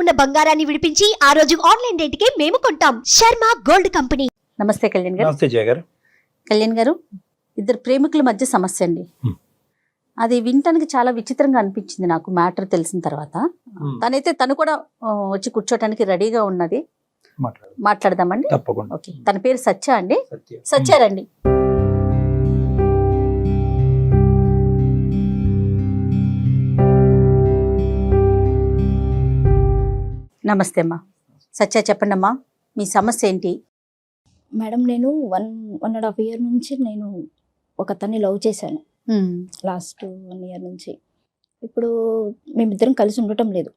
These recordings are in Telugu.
ఉన్న బంగారాన్ని విడిపించి ఆ రోజు ఆన్లైన్ రేటుకే మేము కొంటాం. Sharma gold company. నమస్తే కళ్యాణ్ గారు. నమస్తే జయ గారు. కళ్యాణ్ గారు, ఇద్దరు ప్రేమికుల మధ్య సమస్య అండి. అది వినటానికి చాలా విచిత్రంగా అనిపించింది నాకు మ్యాటర్ తెలిసిన తర్వాత. తను కూడా వచ్చి కూర్చోటానికి రెడీగా ఉన్నది. మాట్లాడదామండి. తప్పకుండా. ఓకే, తన పేరు సత్య అండి. సత్యారండి. నమస్తే అమ్మా. సత్య, చెప్పండి అమ్మా, మీ సమస్య ఏంటి? మేడం, నేను 1.5 year నుంచి నేను ఒక అతన్ని లవ్ చేశాను. లాస్ట్ 1 year నుంచి. ఇప్పుడు మేమిద్దరం కలిసి ఉండటం లేదు.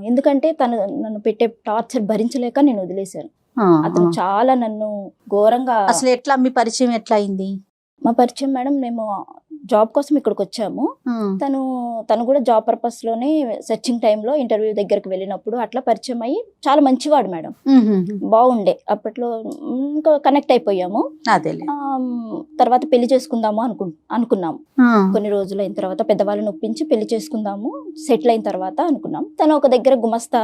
ఎందుకంటే తను నన్ను పెట్టే టార్చర్ భరించలేక నేను వదిలేశాను. అతను చాలా నన్ను ఘోరంగా. అసలు ఎట్లా మీ పరిచయం ఎట్లా అయింది? మా పరిచయం మేడం, మేము జాబ్ కోసం ఇక్కడికి వచ్చాము. తను కూడా జాబ్ పర్పస్ లోనే సెర్చింగ్ టైంలో ఇంటర్వ్యూ దగ్గరికి వెళ్ళినప్పుడు అట్లా పరిచయం అయ్యి చాలా మంచివాడు మేడం. బాగుండే. అప్పట్లో ఇంకా కనెక్ట్ అయిపోయాము. తర్వాత పెళ్లి చేసుకుందాము అనుకున్నాము. కొన్ని రోజులు అయిన తర్వాత పెద్దవాళ్ళని ఒప్పించి పెళ్లి చేసుకుందాము, సెటిల్ అయిన తర్వాత అనుకున్నాం. తను ఒక దగ్గర గుమస్తా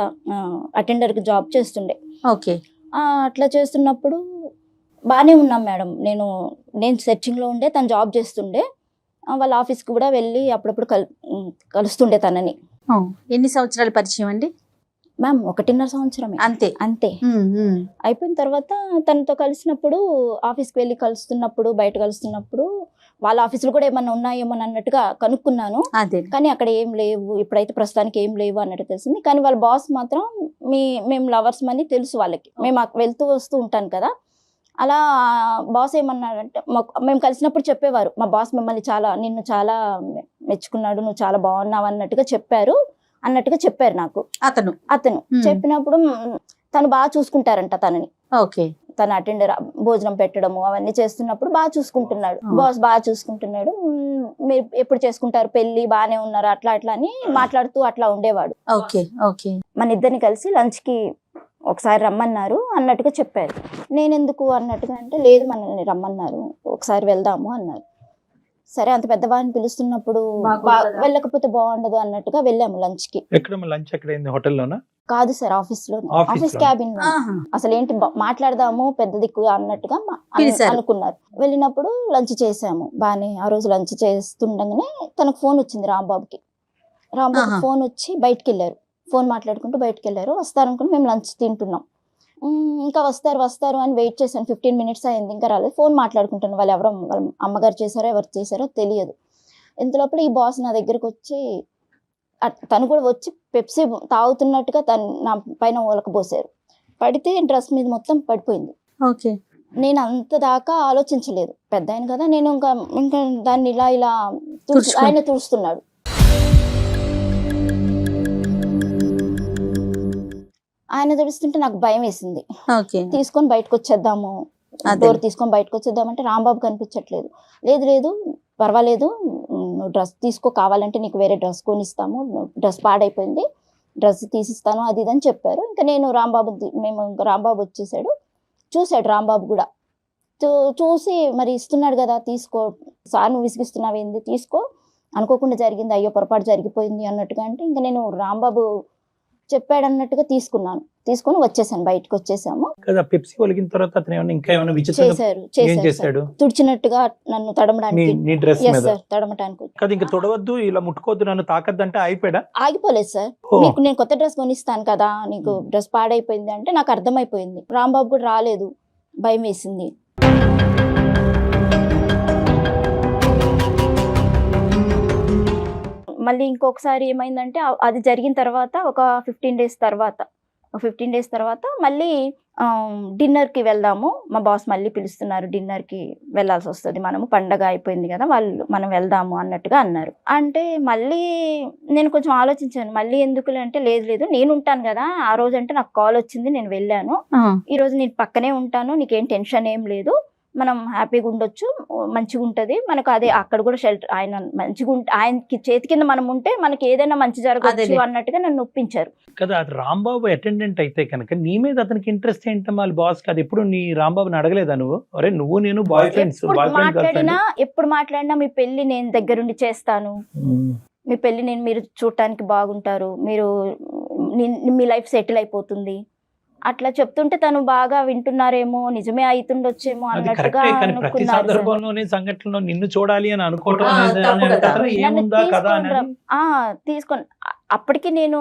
అటెండర్ కి జాబ్ చేస్తుండే. ఓకే. అట్లా చేస్తున్నప్పుడు బాగానే ఉన్నాం మేడం. నేను సెర్చింగ్ లో ఉండే, తను జాబ్ చేస్తుండే. వాళ్ళ ఆఫీస్కి కూడా వెళ్ళి అప్పుడప్పుడు కలుస్తుండే తనని. ఎన్ని సంవత్సరాల పరిచయం అండి? మ్యామ్ 1.5 సంవత్సరమే. అంతే. అయిపోయిన తర్వాత తనతో కలిసినప్పుడు, ఆఫీస్కి వెళ్ళి బయట కలుస్తున్నప్పుడు వాళ్ళ ఆఫీసులు కూడా ఏమన్నా ఉన్నాయేమో అన్నట్టుగా కనుక్కున్నాను. కానీ అక్కడ ఏం లేవు, ఇప్పుడైతే ప్రస్తుతానికి ఏం లేవు అన్నట్టు తెలిసింది. కానీ వాళ్ళ బాస్ మాత్రం మేము లవర్స్ అని తెలుసు వాళ్ళకి. మేము వెళ్తూ వస్తూ ఉంటాను కదా. అలా బాస్ ఏమన్నాడంటే, మేము కలిసినప్పుడు చెప్పేవారు, మా బాస్ నిన్ను చాలా మెచ్చుకున్నాడు, నువ్వు చాలా బాగున్నావు అన్నట్టుగా చెప్పారు నాకు. అతను చెప్పినప్పుడు తను బాగా చూసుకుంటారంట తనని. ఓకే. తన అటెండర్ భోజనం పెట్టడము అవన్నీ చేస్తున్నప్పుడు బాగా చూసుకుంటున్నాడు. బాస్ బాగా చూసుకుంటున్నాడు. మీరు ఎప్పుడు చేసుకుంటారు పెళ్లి, బాగానే ఉన్నారు, అట్లా అని మాట్లాడుతూ అట్లా ఉండేవాడు. మన ఇద్దరిని కలిసి లంచ్ కి ఒకసారి రమ్మన్నారు అన్నట్టుగా చెప్పారు. నేనెందుకు అన్నట్టుగా అంటే, లేదు మనల్ని రమ్మన్నారు, ఒకసారి వెళ్దాము అన్నారు. సరే, అంత పెద్దవాడిని పిలుస్తున్నప్పుడు వెళ్ళకపోతే బాగుండదు అన్నట్టుగా వెళ్ళాము లంచ్ కి. హోటల్లోనా? కాదు సార్, ఆఫీస్ క్యాబిన్. అసలు ఏంటి మాట్లాడదాము పెద్ద దిక్కు అన్నట్టుగా అనుకున్నారు. వెళ్ళినప్పుడు లంచ్ చేసాము బానే. ఆ రోజు లంచ్ చేస్తుండగానే తనకు ఫోన్ వచ్చింది రాంబాబుకి. ఫోన్ వచ్చి బయటికి వెళ్ళారు. ఫోన్ మాట్లాడుకుంటూ బయటకు వెళ్ళారు. వస్తారనుకుని మేము లంచ్ తింటున్నాం. ఇంకా వస్తారు అని వెయిట్ చేశాను. 15 minutes అయింది, ఇంకా రాలేదు. ఫోన్ మాట్లాడుకుంటాను. వాళ్ళ అమ్మగారు చేశారో ఎవరు చేశారో తెలియదు. ఇంతలోపల ఈ బాస్ నా దగ్గరకు వచ్చి, తను కూడా వచ్చి పెప్సీ తాగుతున్నట్టుగా నా పైన ఒలకబోసారు. పడితే డ్రెస్ మీద మొత్తం పడిపోయింది. ఓకే. నేను అంత దాకా ఆలోచించలేదు. పెద్ద ఆయన కదా, నేను ఇంకా దాన్ని ఇలా ఆయన తుడుస్తున్నాడు. ఆయన తుడుస్తుంటే నాకు భయం వేసింది. తీసుకొని బయటకు వచ్చేద్దాము, డోర్ తీసుకొని బయటకు వచ్చేద్దామంటే రాంబాబు కనిపించట్లేదు. లేదు పర్వాలేదు, నువ్వు డ్రెస్ తీసుకో, కావాలంటే నీకు వేరే డ్రెస్ కొనిస్తాము, డ్రెస్ పాడైపోయింది, డ్రెస్ తీసిస్తాను, అది ఇది అని చెప్పారు. ఇంకా నేను రాంబాబు వచ్చేసాడు. చూశాడు రాంబాబు కూడా. చూసి మరి ఇస్తున్నాడు కదా, తీసుకో సార్, నువ్వు విసిగిస్తున్నావేంది, తీసుకో, అనుకోకుండా జరిగింది, అయ్యో పొరపాటు జరిగిపోయింది అన్నట్టుగా. అంటే ఇంకా నేను రాంబాబు చెప్పాడు అన్నట్టుగా తీసుకొని వచ్చేసాను, బయటకు వచ్చేసాము. చేశారు తుడిచినట్టుగా నన్ను తడమటానికి. తొడవద్దు, ఇలా ముట్టుకోవద్దు, నన్ను తాకద్దంటే ఆగిపోలేదు సార్. నీకు నేను కొత్త డ్రెస్ కొనిస్తాను కదా, నీకు డ్రెస్ పాడైపోయింది అంటే నాకు అర్థమైపోయింది. రాంబాబు కూడా రాలేదు, భయం వేసింది. మళ్ళీ ఇంకొకసారి ఏమైందంటే, అది జరిగిన తర్వాత ఒక 15 days తర్వాత మళ్ళీ డిన్నర్కి వెళ్దాము, మా బాస్ మళ్ళీ పిలుస్తున్నారు, డిన్నర్కి వెళ్ళాల్సి వస్తుంది, మనము పండగ అయిపోయింది కదా, మనం వెళ్దాము అన్నట్టుగా అన్నారు. అంటే మళ్ళీ నేను కొంచెం ఆలోచించాను, మళ్ళీ ఎందుకులే అంటే, లేదు నేను ఉంటాను కదా, ఆ రోజు అంటే నాకు కాల్ వచ్చింది, నేను వెళ్ళాను, ఈ రోజు నేను పక్కనే ఉంటాను, నీకేం టెన్షన్ ఏం లేదు, మనం హ్యాపీగా ఉండొచ్చు, మంచిగా ఉంటది మనకు. అదే అక్కడ కూడా షెల్టర్, ఆయన మంచిగా ఆయనకి చేతి కింద మనం ఉంటే మనకి ఏదైనా మంచి జరగచ్చు అన్నట్టుగా నన్ను ఒప్పించారు కదా. అది రాంబాబు అటెండెంట్ అయితే కనుక నీ మీద అతనికి ఇంట్రెస్ట్ ఏంటమ్మా వాళ్ళ బాస్ కి? అది ఎప్పుడు నీ రాంబాబుని అడగలేదా నువ్వు? అరే నువ్వు నేను బాయ్ ఫ్రెండ్స్, ఎప్పుడు మాట్లాడినా మీ పెళ్లి నేను దగ్గరుండి చేస్తాను, మీ పెళ్లి మీరు చూడటానికి బాగుంటారు, మీరు మీ లైఫ్ సెటిల్ అయిపోతుంది అట్లా చెప్తుంటే తను బాగా వింటున్నారేమో, నిజమే అవుతుండొచ్చేమో అది అన్నట్టుగా కరెక్టే, కానీ ప్రతి అనుకున్నారు సార్. సందర్భంలోనే సంఘటనలో నిన్ను చూడాలి అని అనుకోవటం ఆ, అనేది తప్పు అనేది కదా. కదా, నన్ను ఏముందా కదా తీసుకొని అనేది. తీసుకొని అప్పటికి నేను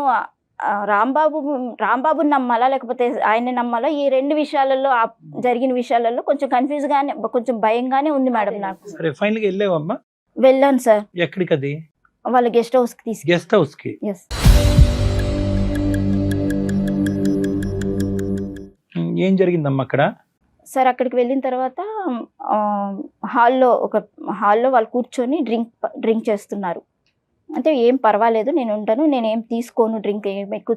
రాంబాబుని నమ్మాలా లేకపోతే ఆయన్ని నమ్మాలా, ఈ రెండు విషయాలలో జరిగిన విషయాలలో కొంచెం కన్ఫ్యూజ్ గానే, కొంచెం భయంగానే ఉంది మేడం నాకు. సరే ఫైనల్ గా వెళ్ళావమ్మా? వెళ్ళాను సార్, ఎక్కడికి? అది వాళ్ళ గెస్ట్ హౌస్ కి తీసుకు. గెస్ట్ హౌస్ కి. ఎస్ ఏం జరిగిందమ్మా అక్కడ? సార్ అక్కడికి వెళ్ళిన తర్వాత హాల్లో వాళ్ళు కూర్చొని డ్రింక్ చేస్తున్నారు. అంటే ఏం పర్వాలేదు, నేను ఉంటాను, నేనేం తీసుకోను, డ్రింక్ ఏం ఎక్కువ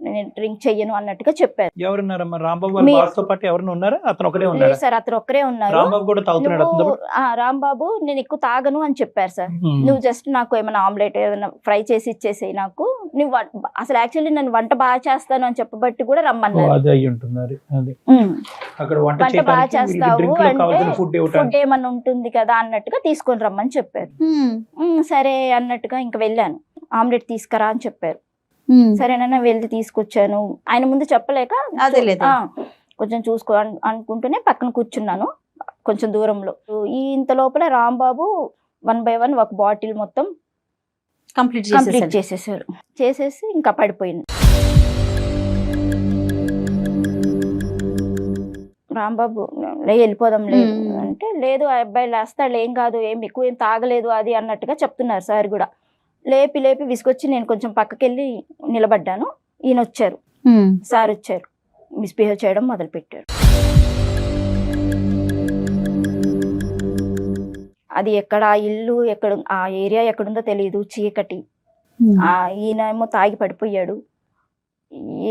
నేను డ్రింక్ చెయ్యను అన్నట్టుగా చెప్పారు. ఎవరున్నారమ్మా? రాంబాబు వాళ్ళ బాస్ తో పాటు ఎవరైనా ఉన్నారా? అతను ఒకటే ఉన్నాడా? లేదు సార్, అతను ఒక్కరే ఉన్నారు. రాంబాబు కూడా తాగుతున్నాడు అతనితో పాటు? రాంబాబు నేను ఎక్కువ తాగను అని చెప్పారు సార్. నువ్వు జస్ట్ నాకు ఏమైనా ఆమ్లెట్ ఏదైనా ఫ్రై చేసి ఇచ్చేసేయి నాకు, నువ్వు అసలు యాక్చువల్లీ నేను వంట బాగా చేస్తాను అని చెప్పబట్టి కూడా రమ్మన్నారు. అదే అయ్యి ఉంటున్నారు. అదే అక్కడ వంట బాగా చేస్తావు అంటే ఫుడ్ ఫుడ్ ఏమన్నా ఉంటుంది కదా అన్నట్టుగా తీసుకొని రమ్మని చెప్పారు. సరే అన్నట్టుగా ఇంకా వెళ్ళాను. ఆమ్లెట్ తీసుకురా అని చెప్పారు. సరేనన్నా వెళ్ళి తీసుకొచ్చాను. ఆయన ముందు చెప్పలేక కొంచెం చూసుకో అనుకుంటూనే పక్కన కూర్చున్నాను కొంచెం దూరంలో. ఇంత లోపల రాంబాబు 1 by 1 ఒక బాటిల్ మొత్తం కంప్లీట్ చేసేసారు. చేసేసి ఇంకా పడిపోయింది. రాంబాబు వెళ్ళిపోదాం లేదు అంటే, లేదు ఆ అబ్బాయి లేస్తాడు, ఏం కాదు, ఎక్కువ ఏం తాగలేదు అది అన్నట్టుగా చెప్తున్నారు సార్ కూడా. లేపి విసుకొచ్చి నేను కొంచెం పక్కకెళ్ళి నిలబడ్డాను. ఈయన వచ్చారు, సార్ వచ్చారు, మిస్బిహేవ్ చేయడం మొదలు పెట్టారు. అది ఎక్కడ ఇల్లు ఎక్కడ ఆ ఏరియా ఎక్కడుందో తెలియదు, చీకటి. ఈయన ఏమో తాగి పడిపోయాడు.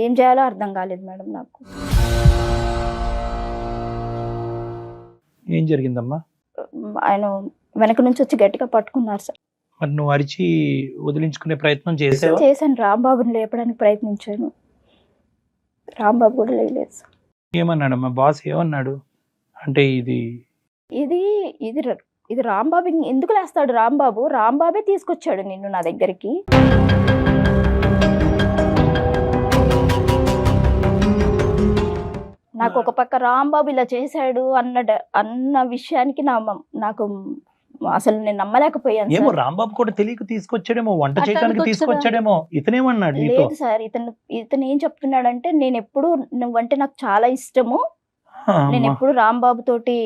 ఏం చేయాలో అర్థం కాలేదు మేడం నాకు. ఏం జరిగిందమ్మా? ఆయన వెనక నుంచి వచ్చి గట్టిగా పట్టుకున్నారు సార్. మరి నువ్వు అరిచి వదిలించుకునే ప్రయత్నం చేసావా? చేశాను, రాంబాబుని లేపడానికి ప్రయత్నించాను. రాంబాబు కూడా లేదు సార్. ఏమన్నాడమ్మా బాస్? ఏమన్నాడు అంటే ఇది ఇది ఇది ఇది రాంబాబు ఎందుకు లేస్తాడు? రాంబాబే తీసుకొచ్చాడు నిన్ను నా దగ్గరికి. నాకు ఒక పక్క రాంబాబు ఇలా చేశాడు అన్న విషయానికి నాకు అసలు నేను నమ్మలేకపోయాను. ఏమో రాంబాబు కూడా తెలియక తీసుకొచ్చాడేమో, వంట చేయడానికి తీసుకొచ్చాడేమో. ఇతనేమన్నాడు? లేదు సార్, ఇతను ఏం చెప్తున్నాడంటే, నేను ఎప్పుడు నువ్వంటే నాకు చాలా ఇష్టము, నేను ఎప్పుడు రాంబాబు తోటి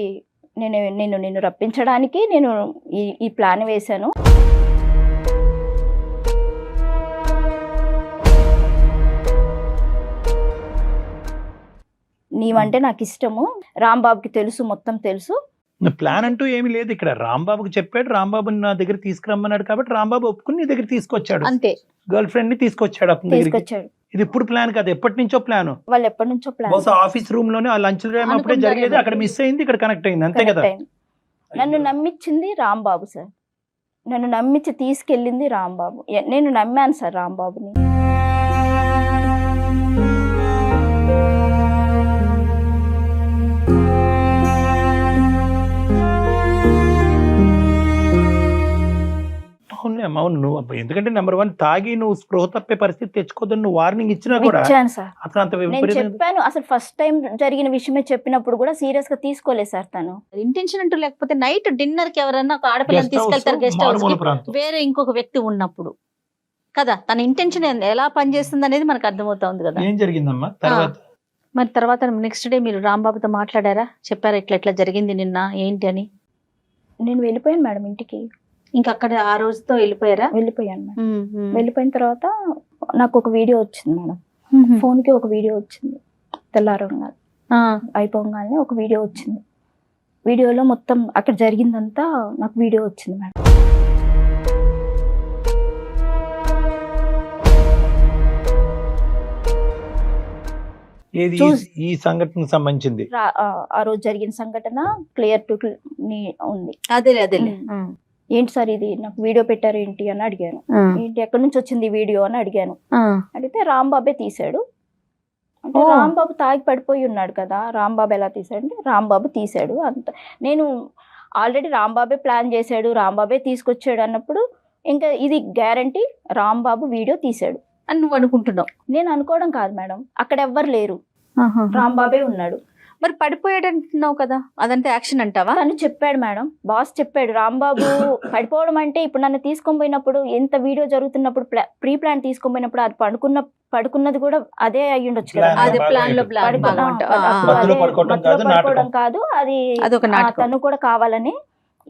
నిన్ను రప్పించడానికి నేను ఈ ప్లాన్ వేశాను. నీవంటే నాకు ఇష్టము, రాంబాబుకి తెలుసు, మొత్తం తెలుసు. ప్లాన్ అంటూ ఏమీ లేదు ఇక్కడ. రాంబాబుకి చెప్పాడు, రాంబాబుని నా దగ్గర తీసుకురమ్మన్నాడు కాబట్టి రాంబాబు ఒప్పుకుని నీ దగ్గర తీసుకొచ్చాడు. అంతే, గర్ల్ ఫ్రెండ్ ని తీసుకొచ్చాడు అతని దగ్గరికి. తీసుకొచ్చాడు. ఇది ఇప్పుడు ప్లాన్ కాదు, ఎప్పటి నుంచో ప్లాన్. వాళ్ళు ఎప్పటి నుంచో ప్లాన్. బహుశా ఆఫీస్ రూమ్ లోనే ఆ లంచ్ టైం అప్పుడే జరిగేది, అక్కడ మిస్ అయింది, ఇక్కడ కనెక్ట్ అయింది, అంతే కదా. నన్ను నమ్మించింది రాంబాబు సార్, నన్ను నమ్మించి తీసుకెళ్ళింది రాంబాబు. నేను నమ్మాను సార్ రాంబాబుని. అవును, నువ్వు ఎందుకంటే నెంబర్ 1 తాగి నువ్వు స్పృహ తప్పే పరిస్థితి తెచ్చుకోదని నువ్వు వార్నింగ్ ఇచ్చినా కూడా అతను అంత నేను చెప్పాను. అసలు ఫస్ట్ టైం జరిగిన విషయమే చెప్పినప్పుడు కూడా సీరియస్ గా తీసుకోలేదు సార్. తను ఇంటెన్షన్ అంటూ లేకపోతే నైట్ డిన్నర్ కి ఎవరన్నా ఒక ఆడపిల్లని తీసుకెళ్తారు గెస్ట్ హౌస్ కి, వేరే ఇంకొక వ్యక్తి ఉన్నప్పుడు కదా, తన ఇంటెన్షన్ ఎలా పనిచేస్తుంది అనేది మనకు అర్థమవుతుంది కదా. ఏం జరిగిందమ్మా తర్వాత? మరి తర్వాత నెక్స్ట్ డే మీరు రాంబాబుతో మాట్లాడారా? చెప్పారా ఇట్లా జరిగింది నిన్న ఏంటి అని? నేను వెళ్ళిపోయాను మేడం ఇంటికి. ఇంకా అక్కడ ఆ రోజుతో వెళ్ళిపోయారా? వెళ్ళిపోయాను మేడం. వెళ్ళిపోయిన తర్వాత నాకు ఒక వీడియో వచ్చింది మేడం, ఫోన్ కి ఒక వీడియో వచ్చింది. తెల్లారంగా అయిపోగానే ఒక వీడియో వచ్చింది. వీడియోలో మొత్తం అక్కడ జరిగిందంతా నాకు వీడియో వచ్చింది మేడం. ఏది ఈ సంఘటనకు సంబంధించింది? ఆ రోజు జరిగిన సంఘటన క్లియర్ టు ఉంది. అదేలే ఏంటి సార్ ఇది, నాకు వీడియో పెట్టారు ఏంటి అని అడిగాను. ఏంటి ఎక్కడి నుంచి వచ్చింది వీడియో అని అడిగాను. అడిగితే రాంబాబే తీశాడు అంటే, రాంబాబు తాగి పడిపోయి ఉన్నాడు కదా, రాంబాబు ఎలా తీశాడు అంటే, రాంబాబు తీశాడు అంత. నేను ఆల్రెడీ రాంబాబే ప్లాన్ చేశాడు, రాంబాబే తీసుకొచ్చాడు అన్నప్పుడు ఇంకా ఇది గ్యారంటీ రాంబాబు వీడియో తీశాడు. అని నువ్వు అనుకుంటున్నావు. నేను అనుకోవడం కాదు మేడం, అక్కడ ఎవ్వరు లేరు, రాంబాబే ఉన్నాడు. మరి పడిపోయాడు అంటున్నావు కదా, అదంటే యాక్షన్ అంటావా? తను చెప్పాడు మేడం, బాస్ చెప్పాడు రాంబాబు పడిపోవడం అంటే ఇప్పుడు నన్ను తీసుకొని పోయినప్పుడు ఎంత వీడియో జరుగుతున్నప్పుడు ప్రీ ప్లాన్ తీసుకొని పోయినప్పుడు అది పడుకున్నది కూడా అదే అయ్యి ఉండొచ్చు కదా. Plan అదే ప్లాన్ లో ప్లాన్ మధ్యలో పడుకోవడం కాదు, పడుకోవడం కాదు, అదొక నాటకం. తను కూడా కావాలని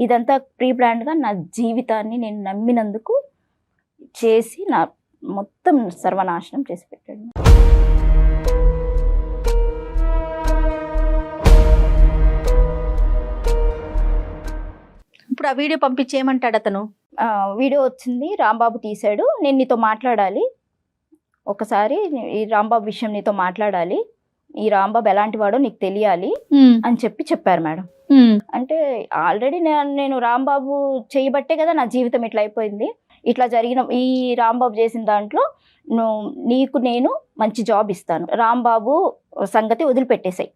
ఇదంతా ప్రీ ప్లాన్ గా నా జీవితాన్ని నేను నమ్మినందుకు చేసి నా మొత్తం సర్వనాశనం చేసి పెట్టాడు. ఇప్పుడు ఆ వీడియో పంపించి ఏమంటాడు అతను? వీడియో వచ్చింది, రాంబాబు తీశాడు, నేను నీతో మాట్లాడాలి, ఒకసారి ఈ రాంబాబు విషయం నీతో మాట్లాడాలి, ఈ రాంబాబు ఎలాంటి వాడో నీకు తెలియాలి అని చెప్పారు మేడం. అంటే ఆల్రెడీ నేను రాంబాబు చేయబట్టే కదా నా జీవితం ఇట్లా అయిపోయింది. ఇట్లా జరిగిన ఈ రాంబాబు చేసిన దాంట్లో నీకు నేను మంచి జాబ్ ఇస్తాను, రాంబాబు సంగతి వదిలిపెట్టేసాయి,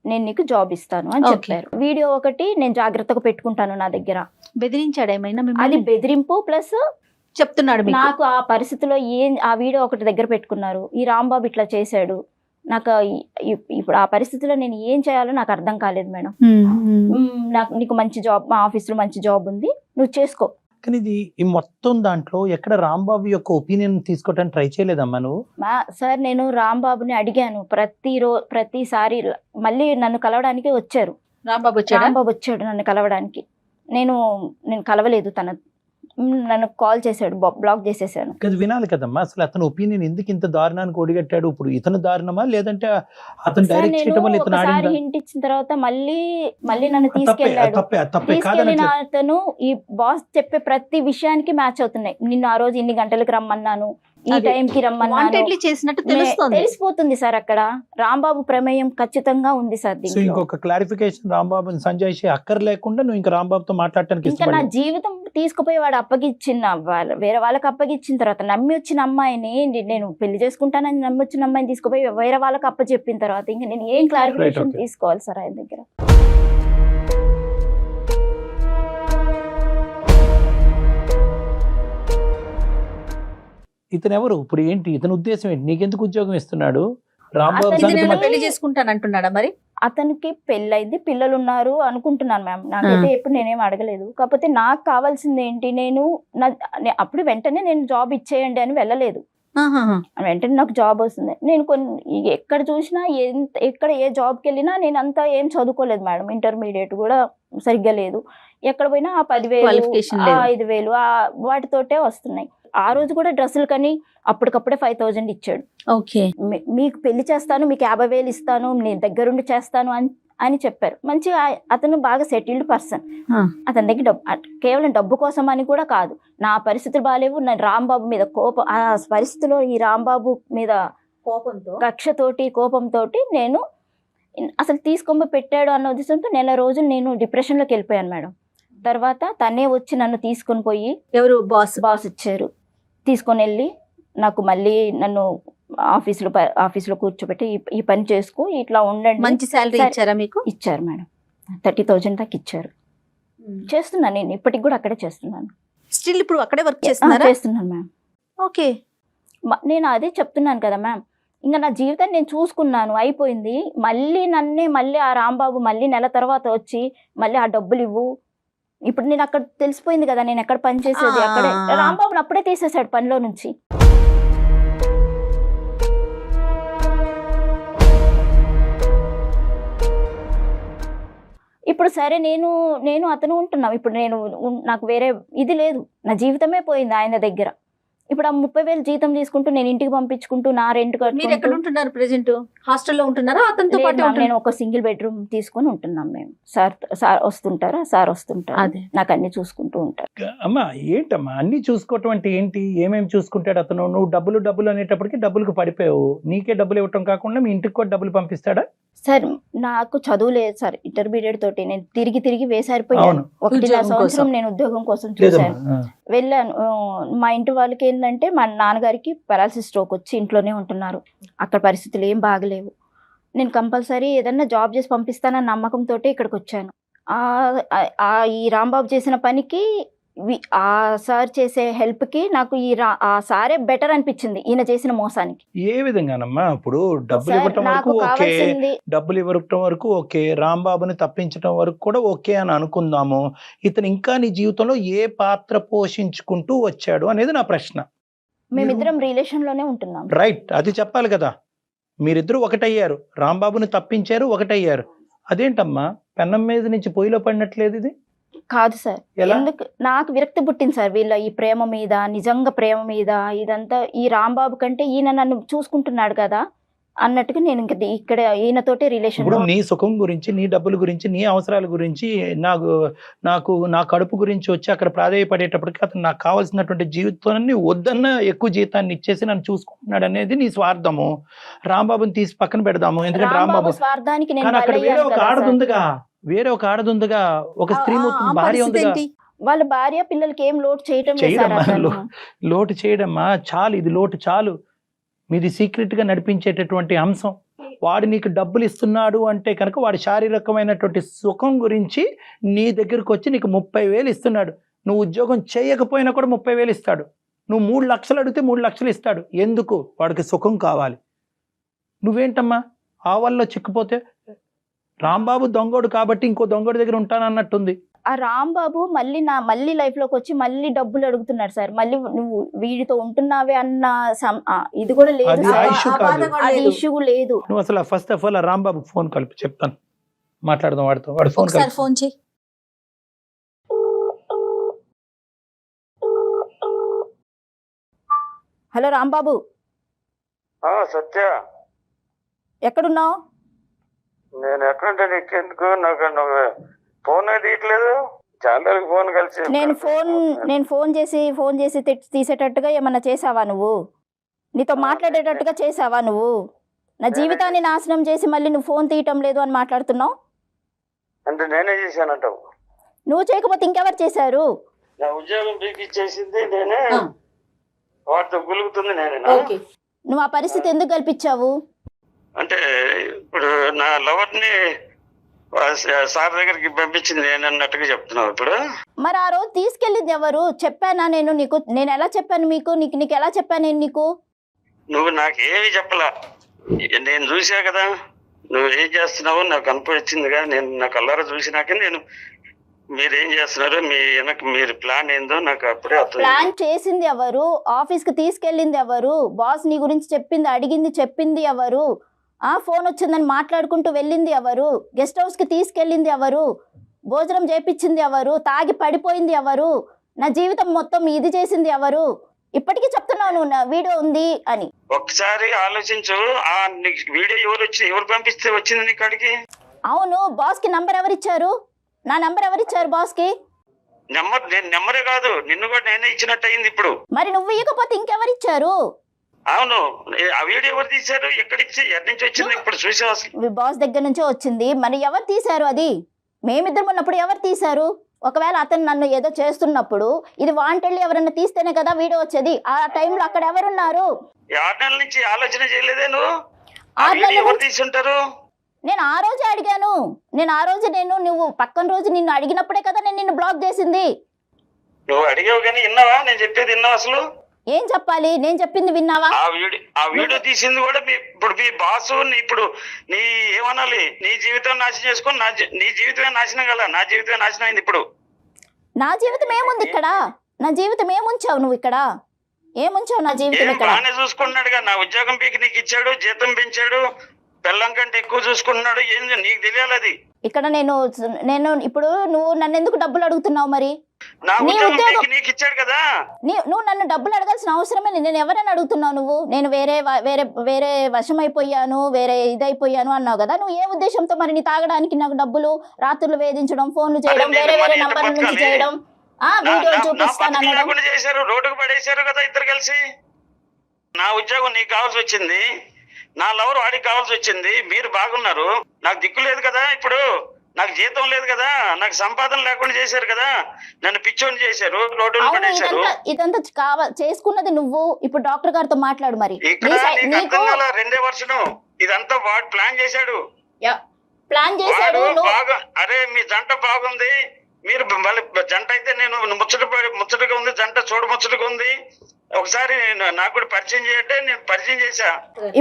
నేను నీకు జాబ్ ఇస్తాను అని చెప్పారు. వీడియో ఒకటి నేను జాగ్రత్తగా పెట్టుకుంటాను నా దగ్గర. బెదిరించాడు ఏమైనా? అది బెదిరింపు ప్లస్ చెప్తున్నాడు నాకు ఆ పరిస్థితిలో ఆ వీడియో ఒకటి దగ్గర పెట్టుకున్నారు, ఈ రాంబాబు ఇట్లా చేశాడు, నాకు ఇప్పుడు ఆ పరిస్థితిలో నేను ఏం చేయాలో నాకు అర్థం కాలేదు మేడం. నీకు మంచి జాబ్, మా ఆఫీస్ లో మంచి జాబ్ ఉంది, నువ్వు చేసుకో. కానీ ఇది ఈ మొత్తం దాంట్లో ఎక్కడ రాంబాబు యొక్క ఒపీనియన్ తీసుకోవడానికి ట్రై చేయలేదమ్మా నువ్వు? సార్ నేను రాంబాబుని అడిగాను, ప్రతిసారి మళ్ళీ నన్ను కలవడానికి వచ్చారు. రాంబాబు వచ్చాడు నన్ను కలవడానికి, నేను కలవలేదు, నన్ను కాల్ చేశాడు, బ్లాక్ చేసేసాను. అది వినాలి కదమ్మా, అసలు అతను ఒపీనియన్ ఎందుకు ఇంత దారుణానికి ఒడిగట్టాడు? ఇప్పుడు ఇతను దారుణమా లేదంటే అతను డైరెక్ట్ చేయడం వల్ల ఇతను ఆడిందా? హింట్ ఇచ్చిన తర్వాత మళ్ళీ నన్ను తీసుకెళ్ళాడు. తీసుకెళ్ళిన అతను ఈ బాస్ చెప్పే ప్రతి విషయానికి మ్యాచ్ అవుతున్నాయి. నిన్ను ఆ రోజు ఇన్ని గంటలకు రమ్మన్నాను, ఈ టైంకి రమ్మన్నాను చేసినట్టు తెలిసిపోతుంది సార్. అక్కడ రాంబాబు ప్రమేయం ఖచ్చితంగా ఉంది సార్. ఇంకొక క్లారిఫికేషన్, రాంబాబు సంజయ్ అక్కర్ లేకుండా నువ్వు ఇంకా రాంబాబుతో మాట్లాడటానికి ఇంకా నా జీవితం తీసుకుపోయి వాడు అప్పగిచ్చిన వేరే వాళ్ళకి అప్పగిచ్చిన తర్వాత నమ్మి వచ్చిన అమ్మాయిని నేను పెళ్లి చేసుకుంటానని నమ్మి వచ్చిన అమ్మాయిని తీసుకుపోయి వేరే వాళ్ళకి అప్పచెప్పిన తర్వాత ఇంకా నేను ఏం క్లారిఫికేషన్ తీసుకోవాలి సార్ ఆయన దగ్గర? ఇతను ఎవరు? ఇప్పుడు ఏంటి ఇతని ఉద్దేశం ఏంటి? నీకెందుకు ఉద్యోగం ఇస్తున్నాడు? పెళ్లి చేసుకుంటాను అంటున్నాడా? మరి అతనికి పెళ్ళైంది, పిల్లలు ఉన్నారు అనుకుంటున్నాను మ్యామ్. నాకైతే ఎప్పుడు నేనేం అడగలేదు. కాకపోతే నాకు కావాల్సింది ఏంటి, అప్పుడు వెంటనే నేను జాబ్ ఇచ్చేయండి అని వెళ్ళలేదు. వెంటనే నాకు జాబ్ వస్తుంది. నేను ఎక్కడ చూసినా ఎక్కడ ఏ జాబ్కి వెళ్ళినా నేను అంతా ఏం చదువుకోలేదు మేడం. ఇంటర్మీడియట్ కూడా సరిగ్గా లేదు. ఎక్కడ పోయినా ఆ 10,000 5,000 వాటితోటే వస్తున్నాయి. ఆ రోజు కూడా డ్రెస్సులు కానీ అప్పటికప్పుడే 5,000 ఇచ్చాడు. ఓకే, మీకు పెళ్లి చేస్తాను, మీకు 50,000 ఇస్తాను, నేను దగ్గరుండి చేస్తాను అని చెప్పారు. మంచిగా అతను బాగా సెటిల్డ్ పర్సన్. అతని దగ్గర కేవలం డబ్బు కోసం అని కూడా కాదు, నా పరిస్థితులు బాగాలేవు, నా రాంబాబు మీద కోపం, ఆ పరిస్థితిలో ఈ రాంబాబు మీద కక్షతోటి కోపంతో నేను అసలు తీసుకొని పెట్టాడు అన్న ఉద్దేశంతో నెల రోజులు నేను డిప్రెషన్లోకి వెళ్ళిపోయాను మేడం. తర్వాత తనే వచ్చి నన్ను తీసుకొని పోయి, ఎవరు బాస్ ఇచ్చారు, తీసుకొని వెళ్ళి నాకు మళ్ళీ నన్ను ఆఫీసులో కూర్చోబెట్టి ఈ పని చేసుకో, ఇట్లా ఉండండి. మంచి శాలరీ ఇచ్చారా మీకు? ఇచ్చారు మేడం, 30,000 దాకా ఇచ్చారు. చేస్తున్నాను నేను ఇప్పటికి కూడా అక్కడే చేస్తున్నాను. స్టిల్ ఇప్పుడు అక్కడే వర్క్ చేస్తున్నాను మ్యామ్. ఓకే, నేను అదే చెప్తున్నాను కదా మ్యామ్, ఇంకా నా జీవితాన్ని నేను చూసుకున్నాను, అయిపోయింది. మళ్ళీ ఆ రాంబాబు మళ్ళీ నెల తర్వాత వచ్చి మళ్ళీ ఆ డబ్బులు ఇవ్వు. ఇప్పుడు నేను అక్కడ తెలిసిపోయింది కదా నేను ఎక్కడ పని చేసేది. అక్కడే రాంబాబుని అప్పుడే తీసేశాడు పనిలో నుంచి. ఇప్పుడు సరే నేను అతను ఉంటున్నాం. ఇప్పుడు నాకు వేరే ఇది లేదు, నా జీవితమే పోయింది ఆయన దగ్గర. ఇప్పుడు ఆ 30,000 జీతం తీసుకుంటూ నేను ఇంటికి పంపించుకుంటూ నా రెంట్ మీరు ఎక్కడ ఉంటున్నారు? ప్రెజెంట్ హాస్టల్లో ఉంటున్నారా? అతనితో పాటు నేను ఒక సింగిల్ బెడ్రూమ్ తీసుకొని ఉంటున్నాం మేము. సార్ వస్తుంటారు, అదే నాకు అన్ని చూసుకుంటూ ఉంటారు. అమ్మా ఏంటమ్మా అన్ని చూసుకోవటం అంటే ఏంటి? ఏమేమి చూసుకుంటాడు అతను? నువ్వు డబ్బులు అనేటప్పటికి డబ్బులకు పడిపోయావు, నీకే డబ్బులు ఇవ్వటం కాకుండా మీ ఇంటికి కూడా డబ్బులు పంపిస్తాడా? సార్ నాకు చదువు లేదు సార్, ఇంటర్మీడియట్ తోటి నేను తిరిగి వేసారిపోయాను. 1.5 సంవత్సరం నేను ఉద్యోగం కోసం చూశాను, వెళ్ళాను. మా ఇంటి వాళ్ళకి ఏంటంటే మా నాన్నగారికి పారాలసిస్ స్ట్రోక్ వచ్చి ఇంట్లోనే ఉంటున్నారు, అక్కడ పరిస్థితులు ఏం బాగలేవు. నేను కంపల్సరీ ఏదన్నా జాబ్ చేసి పంపిస్తానన్న నమ్మకంతో ఇక్కడికి వచ్చాను. ఈ రాంబాబు చేసిన పనికి ఆ సార్ చేసే హెల్ప్ కి నాకు ఆ సారే బెటర్ అనిపించింది ఈయన చేసిన మోసానికి. ఏ విధంగానమ్మా? ఇప్పుడు డబ్బులు సార్, ఇవ్వటం నాకు వరకు ఓకే, కావాల్సింది డబ్బులు ఇవ్వటం వరకు ఓకే, రాంబాబుని తప్పించడం వరకు కూడా ఓకే అని అనుకుందాము. ఇతను ఇంకా నీ జీవితంలో ఏ పాత్ర పోషించుకుంటూ వచ్చాడు అనేది నా ప్రశ్న. మేమిద్దరం రిలేషన్ లోనే ఉంటున్నాం. రైట్, అది చెప్పాలి కదా. మీరిద్దరు ఒకటయ్యారు, రాంబాబుని తప్పించారు, ఒకటయ్యారు. అదేంటమ్మా పెన్నం మీద నుంచి పొయ్యిలో పడినట్లేదు ఇది? కాదు సార్, ఎలా? ఎందుకు నాకు విరక్తి పుట్టింది సార్ వీళ్ళ ఈ ప్రేమ మీద, నిజంగా ప్రేమ మీద. ఇదంతా ఈ రాంబాబు కంటే ఈయన నన్ను చూసుకుంటున్నాడు కదా అన్నట్టుగా నేను ఇంకా ఇక్కడ ఈయనతోటి రిలేషన్. ఇప్పుడు నీ సుఖం గురించి, నీ డబ్బుల గురించి, నీ అవసరాల గురించి, నా కడుపు గురించి వచ్చి అక్కడ ప్రాధాయపడేటప్పటికి అతను నాకు కావాల్సినటువంటి జీవితాన్ని వద్దన్న ఎక్కువ జీతాన్ని ఇచ్చేసి నన్ను చూసుకుంటున్నాడు అనేది నీ స్వార్థము. రాంబాబుని తీసి పక్కన పెడదాము, ఎందుకంటే రాంబాబు స్వార్థానికి నేను కానీ అక్కడ వేరే బలయ్యాను ఒక కదా సార్. ఆడదుందిగా, వేరే ఒక ఆడదుందిగా, ఒక స్త్రీమూర్తి ఆ భార్య పరిస్థితి ఉందిగా. ఏంటి? వాళ్ళ భార్య పిల్లలకి ఏం లోటు చేయటం లేదు సార్ చేయడమ్మా, అతను. లోటు చేయడమ్మా చాలు, ఇది లోటు చాలు. మీది సీక్రెట్ గా నడిపించేటటువంటి అంశం. వాడు నీకు డబ్బులు ఇస్తున్నాడు అంటే కనుక వాడి శారీరకమైనటువంటి సుఖం గురించి నీ దగ్గరకు వచ్చి నీకు 30,000 ఇస్తున్నాడు. నువ్వు ఉద్యోగం చేయకపోయినా కూడా 30,000 ఇస్తాడు. నువ్వు 3 లక్షలు అడిగితే 3 లక్షలు ఇస్తాడు. ఎందుకు? వాడికి సుఖం కావాలి. నువ్వేంటమ్మా ఆవల్లో చిక్కుపోతే? రాంబాబు దొంగోడు కాబట్టి ఇంకో దొంగోడి దగ్గర ఉంటానన్నట్టుంది. ఆ రాంబాబు మళ్ళీ లైఫ్ లోకి వచ్చి మళ్ళీ డబ్బులు అడుగుతున్నాడు సార్. మళ్ళీ నువ్వు వీడితో ఉంటున్నావే అన్న ఇది కూడా లేదు అది సార్. ఇష్యూ ఆ బాధ కాదు. కూడా అది లేదు. ఇష్యూ లేదు. నువ్వు అసలు ఫస్ట్ ఆఫ్ ఆల్ రాంబాబుకి ఫోన్ కలిపి చెప్తాను, మాట్లాడదాం వాడితో. వాడు ఫోన్ ఒకసారి కలిపి. ఫోన్ చేయి. హలో రాంబాబు, సత్య, ఎక్కడున్నావు? నేను ఎక్కడంటే నీకెందుకు? నాకు నువ్వు ఫోన్ తీయట్లేదు. చాలా ఫోన్ కలిసి నేను ఫోన్ చేసి తీసేటట్టుగా ఏమన్నా చేసావా నువ్వు? నీతో మాట్లాడేటట్టుగా చేసావా నువ్వు? నా జీవితాన్ని నాశనం చేసి మళ్ళీ నువ్వు ఫోన్ తీయటం లేదు అని మాట్లాడుతున్నావు. అంటే నేనే చేశానంటావు? నువ్వు చేయకపోతే ఇంకెవరు చేశారు? నా ఉద్యోగం పీకిచ్చేసింది నేనే, ఆ. వాటితో గులుగుతుంది నేనే. ఓకే. నువ్వు ఆ పరిస్థితి ఎందుకు కల్పించావు? అంటే ఇప్పుడు నా లవర్ని సార్ దగ్గరికి పంపించింది నేను అన్నట్టుగా చెప్తున్నావు ఇప్పుడు. మరి ఆ రోజు తీసుకెళ్ళింది ఎవరు? చెప్పానా నేను నీకు? నేను ఎలా చెప్పాను మీకు? నీకు ఎలా చెప్పాను నేను నీకు? నువ్వు నాకేమీ చెప్పలా. నేను చూసా కదా నువ్వు ఏం చేస్తున్నావో నాకు అనిపించింది కదా. నేను నా కళ్ళారా చూసినాక నేను మీరేం చేస్తున్నారు, మీరు ప్లాన్ ఏందో నాకు అప్పుడే అర్థం. ప్లాన్ చేసింది ఎవరు? ఆఫీస్ కి తీసుకెళ్ళింది ఎవరు? బాస్ నీ గురించి చెప్పింది ఎవరు? ఫోన్ వచ్చిందని మాట్లాడుకుంటూ వెళ్ళింది ఎవరు? గెస్ట్ హౌస్ కి తీసుకెళ్ళింది ఎవరు? భోజనం చేపించింది ఎవరు? తాగి పడిపోయింది ఎవరు? నా జీవితం మొత్తం ఇది చేసింది ఎవరు? ఇప్పటికీ చెప్తున్నావు నువ్వు నా వీడియో ఉంది అని. ఒకసారి ఆలోచించు. ఆ వీడియో ఎవరు పంపిస్తే వచ్చింది నీ కాడికి? అవును, బాస్ కి నంబర్ ఎవరిచ్చారు? నా నంబర్ ఎవరిచ్చారు బాస్ కి? నేను నెంబరే కాదు, నిన్ను కూడా నేనే ఇచ్చినట్టు అయింది ఇప్పుడు. మరి నువ్వు ఇవ్వకపోతే ఇంకెవరిచ్చారు? అవును, ఆ వీడియో ఎవరు తీశారు? ఎక్కడి నుంచి వచ్చింది ఇప్పుడు చూసావు అసలు? బాస్ దగ్గర నుంచే వచ్చింది. మరి ఎవరు తీశారు అది? మేమిద్దరం ఉన్నప్పుడు ఎవరు తీశారు? ఒకవేళ అతను నన్ను ఏదో చేస్తున్నప్పుడు ఇది వాంటెళ్ళి ఎవరన్నా తీస్తేనే కదా వీడియో వచ్చేది. ఆ టైంలో అక్కడ ఎవరున్నారు? 6 నెలల నుంచి ఆలోచన చేయలేదే నువ్వు? ఆ 6 వీడియో నెలల ఎవరు నుంచి తీసుంటారు? నేను ఆ రోజే అడిగాను. నువ్వు పక్కన రోజు నిన్ను అడిగినప్పుడే కదా నేను నిన్ను బ్లాక్ చేసింది. నువ్వు అడిగావు కానీ విన్నావా? నేను చెప్పేది విన్నావా అసలు? ఏం చెప్పాలి? నేను చెప్పింది విన్నావా? ఆ వీడియో తీసింది కూడా ఇప్పుడు మీ బాసు. ఇప్పుడు నీ ఏమనాలి? నీ జీవితం నాశనం చేసుకొని నీ జీవితమే నాశనం కదా. నా జీవితమే నాశనం అయింది ఇప్పుడు. నా జీవితం ఏముంది ఇక్కడ? నా జీవితం ఏముంచావు నువ్వు ఇక్కడ? ఏముంచావు నా జీవితం ఇక్కడ? బాగానే చూసుకుంటున్నాడుగా. నా ఉద్యోగం పీకి నీకు ఇచ్చాడు, జీతం పెంచాడు, పిల్లం కంటే ఎక్కువ చూసుకుంటున్నాడు. ఏం నీకు తెలియాలి అది. ఇక్కడ నేను ఇప్పుడు నువ్వు నన్ను ఎందుకు డబ్బులు అడుగుతున్నావు? మరి నా నీ ఉద్యోగం ఉద్యోగం పీకి నీకు ఇచ్చాడు కదా. నువ్వు నన్ను డబ్బులు అడగాల్సిన అవసరమే లేదు. నేను ఎవరైనా అడుగుతున్నావు నువ్వు? నేను వేరే వశమైపోయాను, వేరే ఇదైపోయాను అన్నావు కదా. నువ్వు ఏ ఉద్దేశంతో మరి నీ తాగడానికి నాకు డబ్బులు, రాత్రులు వేధించడం, ఫోన్లు చేయడం, వేరే నంబర్ల నుంచి చేయడం, వీడియోలు చూపిస్తాను అనడం చేశారు. రోడ్డుకు పడేశారు కదా ఇద్దరు కలిసి. నా ఉద్యోగం నీకు కావాల్సి వచ్చింది, నా లవర్ వాడికి కావాల్సి వచ్చింది. మీరు బాగున్నారు, నాకు దిక్కు లేదు కదా. ఇప్పుడు నాకు జీతం లేదు కదా, నాకు సంపాదన లేకుండా చేశారు కదా. నన్ను పిచ్చోని చేశారు, రోడ్డును పడేశారు. ఇదంతా చేసుకున్నది నువ్వు. ఇప్పుడు డాక్టర్ గారితో మాట్లాడు. మరి ఇక్కడ నీకు 2వ వర్షం ఇదంతా వాడు ప్లాన్ చేశాడు. ప్లాన్ చేశాడు. అరే మీ జంట బాగుంది, మీరు మళ్ళీ జంట అయితే నేను ముచ్చటగా ఉంది, జంట చూడ ముచ్చటగా ఉంది, ఒకసారి నాకు కూడా పరిచయం చేయంటే నేను పరిచయం చేశా.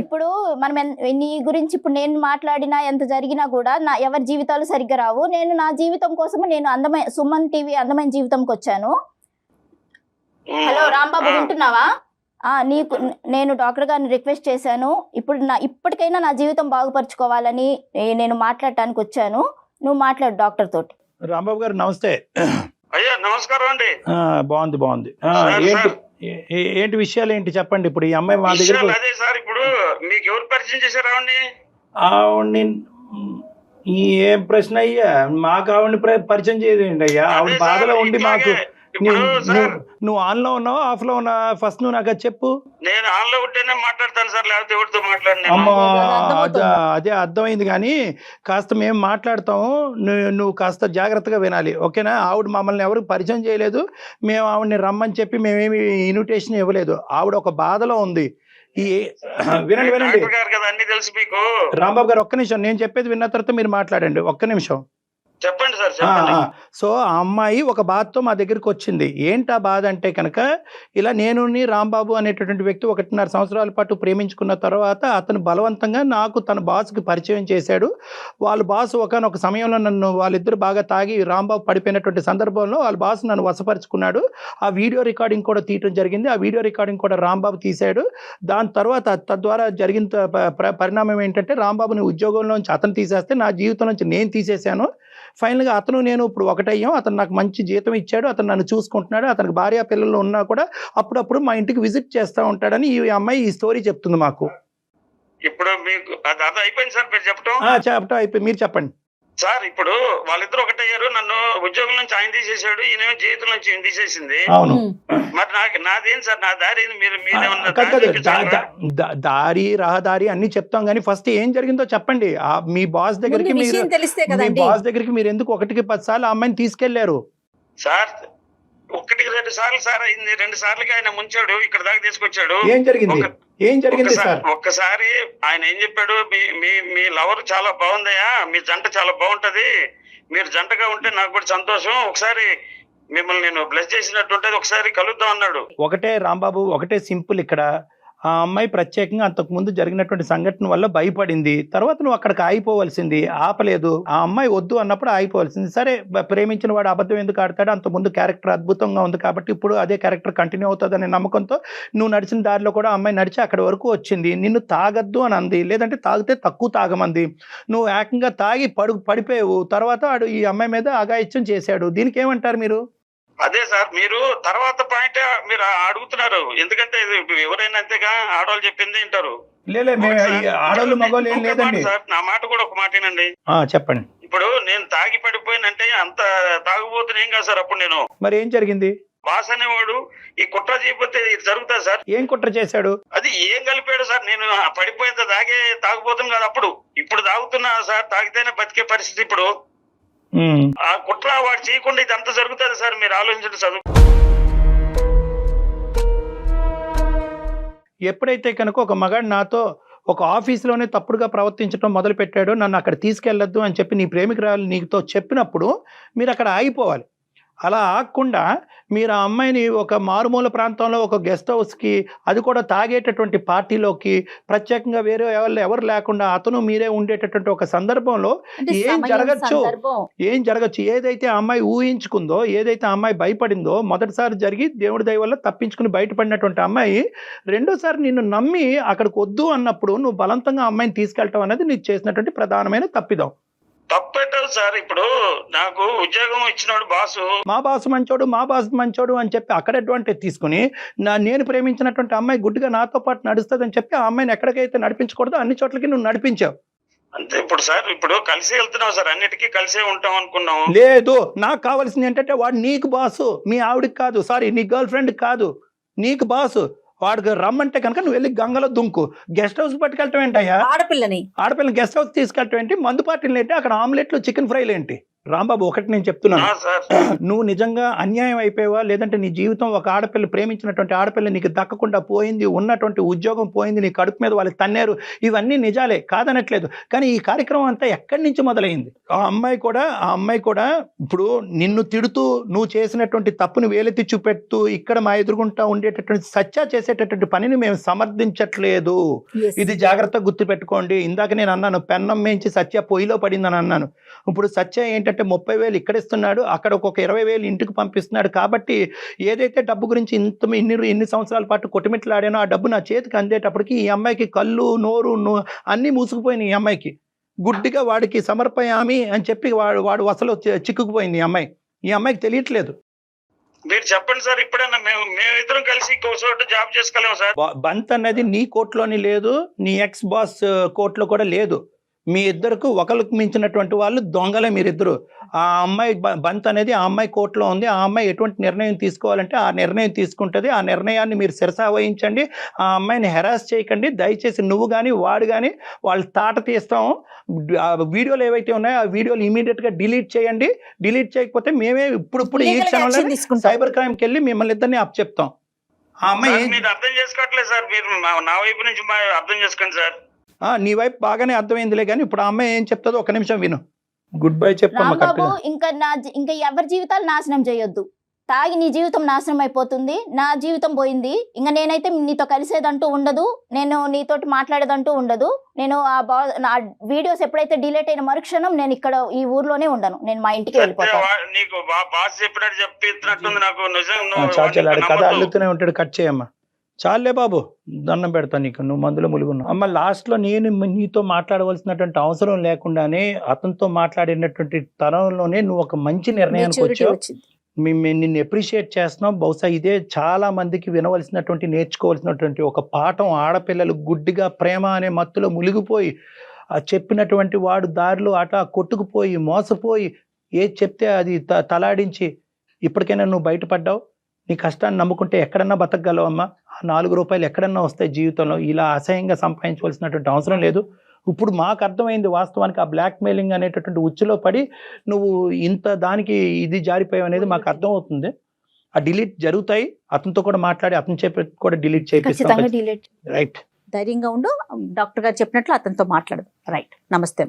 ఇప్పుడు మనం నీ గురించి ఇప్పుడు నేను మాట్లాడినా ఎంత జరిగినా కూడా ఎవరి జీవితాలు సరిగ్గా రావు. నేను నా జీవితం కోసము నేను అందమైన సుమన్ టీవీ అందమైన జీవితంకి వచ్చాను. హలో రాంబాబు వింటున్నావా? నీకు నేను డాక్టర్ గారిని రిక్వెస్ట్ చేశాను. ఇప్పటికైనా నా జీవితం బాగుపరుచుకోవాలని నేను మాట్లాడటానికి వచ్చాను. నువ్వు మాట్లాడు డాక్టర్ తోటి. రాంబాబు గారు నమస్తే. అయ్యా నమస్కారం అండి. బాగుంది. ఏంటి విషయాలు ఏంటి చెప్పండి. ఇప్పుడు ఈ అమ్మాయి మా దగ్గర అదే సార్, ఇప్పుడు మీకు ఎవరు పరిచయం చేశారు ఆవిడ్ని? ఆవిడ్ని ఏం ప్రశ్న అయ్యా, మాకు ఆవిడ్ని పరిచయం చేయదేంటి అయ్యా? ఆవిడ బాధలో ఉండి మాకు నువ్వు ఆన్ లో ఉన్నావా ఆఫ్ లో ఉన్నా ఫస్ట్ నువ్వు నాకు చెప్పు. నేను ఆన్ లో ఉంటేనే మాట్లాడతాను సార్, లేకపోతే ఎవరితో మాట్లాడినా. అమ్మా అదే అర్థమైంది, కానీ కాస్త మేము మాట్లాడతాము, నువ్వు కాస్త జాగ్రత్తగా వినాలి, ఓకేనా? ఆవిడ మమ్మల్ని ఎవరు పరిచయం చేయలేదు, మేము ఆవిడని రమ్మని చెప్పి మేమేమి ఇన్విటేషన్ ఇవ్వలేదు. ఆవిడ ఒక బాధలో ఉంది. వినండి కదా అన్ని తెలుసు మీకు. రాంబాబు గారు ఒక్క నిమిషం, నేను చెప్పేది విన్న తర్వాత మీరు మాట్లాడండి, ఒక్క నిమిషం. చెప్పండి సార్ చెప్పండి. సో ఆ అమ్మాయి ఒక బాధతో మా దగ్గరికి వచ్చింది. ఏంటా బాధ అంటే కనుక, ఇలా నేను రాంబాబు అనేటటువంటి వ్యక్తి 1.5 సంవత్సరాల పాటు ప్రేమించుకున్న తర్వాత అతను బలవంతంగా నాకు తన బాస్కి పరిచయం చేశాడు. వాళ్ళ బాస్ ఒకనొక సమయంలో నన్ను, వాళ్ళిద్దరు బాగా తాగి రాంబాబు పడిపోయినటువంటి సందర్భంలో వాళ్ళ బాస్ నన్ను వశపరుచుకున్నాడు. ఆ వీడియో రికార్డింగ్ కూడా తీయటం జరిగింది. ఆ వీడియో రికార్డింగ్ కూడా రాంబాబు తీశాడు. దాని తర్వాత తద్వారా జరిగిన పరిణామం ఏంటంటే, రాంబాబుని ఉద్యోగంలోంచి అతను తీసేస్తే నా జీవితం నుంచి నేను తీసేశాను. ఫైనల్గా అతను నేను ఇప్పుడు ఒకటయ్యాం. అతను నాకు మంచి జీతం ఇచ్చాడు, అతను నన్ను చూసుకుంటున్నాడు, అతనికి భార్య పిల్లలు ఉన్నా కూడా అప్పుడప్పుడు మా ఇంటికి విజిట్ చేస్తూ ఉంటాడని ఈ అమ్మాయి ఈ స్టోరీ చెప్తుంది మాకు. ఇప్పుడు మీకు అది అయిపోయింది సార్, మీరు చెప్పడం అయిపోయి మీరు చెప్పండి సార్. ఇప్పుడు వాళ్ళిద్దరు ఒకటయ్యారు, నన్ను ఉద్యోగం నుంచి ఆయన తీసేసాడు, ఈయన జీవితం నుంచి ఈయన తీసేసింది. అవును, మరి నాదేం సార్, నా దారి మీరేమన్నా దారి రహదారి అన్ని చెప్తాం, కానీ ఫస్ట్ ఏం జరిగిందో చెప్పండి. మీ బాస్ దగ్గరికి మీరు ఎందుకు 1-10 సార్లు ఆ అమ్మాయిని తీసుకెళ్లారు సార్? 1-2 సార్లు సార్ అయింది, 2 సార్లకి ఆయన ముంచాడు, ఇక్కడ దాకా తీసుకొచ్చాడు. ఏం జరిగింది సార్? ఒక్కసారి ఆయన ఏం చెప్పాడు, మీ లవర్ చాలా బాగుందయ్యా, మీ జంట చాలా బాగుంటది, మీరు జంటగా ఉంటే నాకు కూడా సంతోషం, ఒకసారి మిమ్మల్ని నేను బ్లెస్ చేసినట్టుంటది, ఒకసారి కలుద్దాం అన్నాడు. ఒకటే రాంబాబు, ఒకటే సింపుల్. ఇక్కడ ఆ అమ్మాయి ప్రత్యేకంగా అంతకుముందు జరిగినటువంటి సంఘటన వల్ల భయపడింది. తర్వాత నువ్వు అక్కడికి ఆగిపోవలసింది, ఆపలేదు. ఆ అమ్మాయి వద్దు అన్నప్పుడు ఆగిపోవలసింది. సరే, ప్రేమించిన వాడు అబద్ధం ఎందుకు ఆడతాడు? అంతకుముందు క్యారెక్టర్ అద్భుతంగా ఉంది కాబట్టి ఇప్పుడు అదే క్యారెక్టర్ కంటిన్యూ అవుతుంది అనే నమ్మకంతో నువ్వు నడిచిన దారిలో కూడా అమ్మాయి నడిచి అక్కడి వరకు వచ్చింది. నిన్ను తాగద్దు అని అంది, లేదంటే తాగితే తక్కువ తాగమంది. నువ్వు ఏకంగా తాగి పడిపోయావు. తర్వాత వాడు ఈ అమ్మాయి మీద అఘాయిత్యం చేశాడు. దీనికి ఏమంటారు మీరు? అదే సార్, మీరు తర్వాత పాయింట్ మీరు అడుగుతున్నారు, ఎందుకంటే ఎవరైనా అంతేగా, ఆడవాళ్ళు చెప్పింది వింటారు. ఆడవాళ్ళు మగవాళ్ళు ఏం లేదండి సార్, నా మాట కూడా ఒక మాటేనండి. చెప్పండి. ఇప్పుడు నేను తాగి పడిపోయినంటే అంత తాగుబోతున్నా ఏం కాదు సార్. అప్పుడు నేను మరి ఏం జరిగింది? బాస్ అనేవాడు ఈ కుట్ర చేయకపోతే ఇది జరుగుతుంది సార్. ఏం కుట్ర చేశాడు? అది ఏం కలిపాడు సార్? నేను పడిపోయేంత తాగే తాగుపోతుంది కాదు అప్పుడు, ఇప్పుడు తాగుతున్నా సార్, తాగితేనే బతికే పరిస్థితి. ఇప్పుడు ఆ కుట్ర వాడు చేయకుండా ఇదంతా జరుగుతుంది సార్, మీరు ఆలోచించండి. చదువు ఎప్పుడైతే కనుక ఒక మగాడు నాతో ఒక ఆఫీసులోనే తప్పుడుగా ప్రవర్తించడం మొదలు పెట్టాడు, నన్ను అక్కడ తీసుకెళ్లొద్దు అని చెప్పి నీ ప్రేమికురాలు నీతో చెప్పినప్పుడు మీరు అక్కడ ఆగిపోవాలి. అలా ఆగకుండా మీరు ఆ అమ్మాయిని ఒక మారుమూల ప్రాంతంలో ఒక గెస్ట్ హౌస్కి, అది కూడా తాగేటటువంటి పార్టీలోకి, ప్రత్యేకంగా వేరే ఎవరు లేకుండా అతను మీరే ఉండేటటువంటి ఒక సందర్భంలో ఏం జరగచ్చు? ఏదైతే ఆ అమ్మాయి ఊహించుకుందో, ఏదైతే ఆ అమ్మాయి భయపడిందో, మొదటిసారి జరిగి దేవుడి దయ వల్ల తప్పించుకుని బయటపడినటువంటి అమ్మాయి రెండోసారి నిన్ను నమ్మి అక్కడికి వద్దు అన్నప్పుడు నువ్వు బలవంతంగా అమ్మాయిని తీసుకెళ్ళటం అనేది నీకు చేసినటువంటి ప్రధానమైన తప్పిదం. తప్పెట్టదు సార్. ఇప్పుడు నాకు ఉద్యోగం ఇచ్చినాడు బాసు, మా బాసు మంచోడు అని చెప్పి అక్కడ అడ్వాంటేజ్ తీసుకుని నేను ప్రేమించినటువంటి అమ్మాయి గుడ్డిగా నాతో పాటు నడుస్తుందని చెప్పి ఆ అమ్మాయిని ఎక్కడికైతే నడిపించకూడదో అన్ని చోట్లకి నువ్వు నడిపించావు. అంతే. ఇప్పుడు సార్, ఇప్పుడు కలిసి వెళ్తున్నాం సార్, అన్నిటికీ కలిసే ఉంటాం అనుకున్నాం. లేదు, నాకు కావాల్సింది ఏంటంటే వాడు నీకు బాసు, మీ ఆవిడికి కాదు, సారీ నీ గర్ల్ ఫ్రెండ్ కాదు, నీకు బాసు. వాడికి రమ్మంటే కనుక నువ్వు వెళ్ళి గంగలో దుంకు. గెస్ట్ హౌస్ పట్టుకెళ్ళటం ఏంటయ్యా? ఆడపిల్లని గెస్ట్ హౌస్ తీసుకెళ్ళటం ఏంటి? మందు పార్టీలు ఏంటి? అక్కడ ఆమ్లెట్లు చికెన్ ఫ్రైలు ఏంటి? రాంబాబు ఒకటి నేను చెప్తున్నాను, సార్ నువ్వు నిజంగా అన్యాయం అయిపోయావా, లేదంటే నీ జీవితం ఒక ఆడపిల్ల ప్రేమించినటువంటి ఆడపిల్ల నీకు దక్కకుండా పోయింది, ఉన్నటువంటి ఉద్యోగం పోయింది, నీ కడుపు మీద వాళ్ళకి తన్నారు, ఇవన్నీ నిజాలే కాదనట్లేదు. కానీ ఈ కార్యక్రమం అంతా ఎక్కడి నుంచి మొదలైంది? ఆ అమ్మాయి కూడా ఇప్పుడు నిన్ను తిడుతూ నువ్వు చేసినటువంటి తప్పుని వేలెత్తి చూపెడుతూ ఇక్కడ మా ఎదురుగుంటా ఉండేటటువంటి సత్య చేసేటటువంటి పనిని మేము సమర్థించట్లేదు. ఇది జాగ్రత్తగా గుర్తుపెట్టుకోండి. ఇందాక నేను అన్నాను పెన్నం మేంచి సత్య పొయ్యిలో పడిందని అన్నాను. ఇప్పుడు సత్య ఏంటంటే 30,000 ఇక్కడ ఇస్తున్నాడు, అక్కడ ఒక 20,000 ఇంటికి పంపిస్తున్నాడు. కాబట్టి ఏదైతే డబ్బు గురించి ఇన్ని సంవత్సరాల పాటు కొట్టుమిట్లాడానో ఆ డబ్బు నా చేతికి అందేటప్పటికి ఈ అమ్మాయికి కళ్ళు నోరు అన్నీ మూసుకుపోయినాయి. ఈ అమ్మాయికి గుడ్డిగా వాడికి సమర్పయామి అని చెప్పి వాడు అసలు చిక్కుకుపోయింది ఈ అమ్మాయికి తెలియట్లేదు. మీరు చెప్పండి సార్, ఇప్పుడైనా మేమిద్దరం కలిసి ఇంకో చోట జాబ్ చేసుకోలేము సార్. బంత్ అనేది నీ కోర్టులోని లేదు, నీ ఎక్స్ బాస్ కోర్టులో కూడా లేదు. మీ ఇద్దరికి ఒకరికి మించినటువంటి వాళ్ళు దొంగలే మీరిద్దరు. ఆ అమ్మాయి బంత్ అనేది ఆ అమ్మాయి కోర్టులో ఉంది. ఆ అమ్మాయి ఎటువంటి నిర్ణయం తీసుకోవాలంటే ఆ నిర్ణయం తీసుకుంటుంది. ఆ నిర్ణయాన్ని మీరు శిరసా వహించండి. ఆ అమ్మాయిని హెరాస్ చేయకండి దయచేసి. నువ్వు కానీ వాడు కానీ వాళ్ళు తాట తీస్తాం. ఆ వీడియోలు ఏవైతే ఉన్నాయో ఆ వీడియోలు ఇమీడియట్గా డిలీట్ చేయండి. డిలీట్ చేయకపోతే మేమే ఇప్పుడు ఈ క్షణంలో సైబర్ క్రైమ్కి వెళ్ళి మిమ్మల్ని ఇద్దరిని అప్ చెప్తాం. ఆ అమ్మాయి మీరు అర్థం చేసుకోవట్లేదు సార్, మీరు నా వైపు నుంచి అర్థం చేసుకోండి సార్. నీ వైపు బాగానే అర్థమైందిలే, కానీ ఇప్పుడు ఆ అమ్మాయి ఏం చెప్తుందో ఒక నిమిషం విను. గుడ్ బై చెప్పమ్మా. రాంబాబు, ఇంకా ఎవరి జీవితాలు నాశనం చేయొద్దు. తాగి నీ జీవితం నాశనం అయిపోతుంది, నా జీవితం పోయింది. ఇంకా నేనైతే నీతో కలిసేదంటూ ఉండదు, నేను నీతోటి మాట్లాడేదంటూ ఉండదు. నేను నా వీడియోస్ ఎప్పుడైతే డిలీట్ అయిన మరుక్షణం నేను ఇక్కడ ఈ ఊర్లోనే ఉండను, నేను మా ఇంటికి వెళ్ళిపోతాను. నీకు బాస్ చెప్పినట్టు చెప్పినట్టుంది నాకు. కథ అల్లుతూనే ఉంటాడు. కట్ చేయమ్మా. చాలే బాబు, దండం పెడతా నీకు, నువ్వు మందులో ములుగున్నావు. అమ్మ లాస్ట్లో నేను నీతో మాట్లాడవలసినటువంటి అవసరం లేకుండానే అతనితో మాట్లాడినటువంటి తరంలోనే నువ్వు ఒక మంచి నిర్ణయానికి వచ్చావు. మేము నిన్ను అప్రిషియేట్ చేస్తున్నాం. బహుశా ఇదే చాలా మందికి వినవలసినటువంటి నేర్చుకోవాల్సినటువంటి ఒక పాఠం. ఆడపిల్లలు గుడ్డిగా ప్రేమ అనే మత్తులో మునిగిపోయి చెప్పినటువంటి వాడు దారిలో అట కొట్టుకుపోయి మోసపోయి ఏది చెప్తే అది తలాడించి ఇప్పటికైనా నువ్వు బయటపడ్డావు. నీ కష్టాన్ని నమ్ముకుంటే ఎక్కడన్నా బతకగలవమ్మా. ఆ 4 రూపాయలు ఎక్కడన్నా వస్తాయి జీవితంలో. ఇలా అసహ్యంగా సంపాదించవలసినటువంటి అవసరం లేదు. ఇప్పుడు మాకు అర్థమైంది వాస్తవానికి ఆ బ్లాక్ మెయిలింగ్ అనేటటువంటి ఉచ్చులో పడి నువ్వు ఇంత దానికి ఇది జారిపోయావు అనేది మాకు అర్థమవుతుంది. ఆ డిలీట్ జరుగుతాయి. అతనితో కూడా మాట్లాడి అతను చెప్పి కూడా డిలీట్ చేపిస్తాం. రైట్, ధైర్యంగా ఉండు. డాక్టర్ గారు చెప్పినట్లు అతనితో మాట్లాడదు. రైట్, నమస్తే.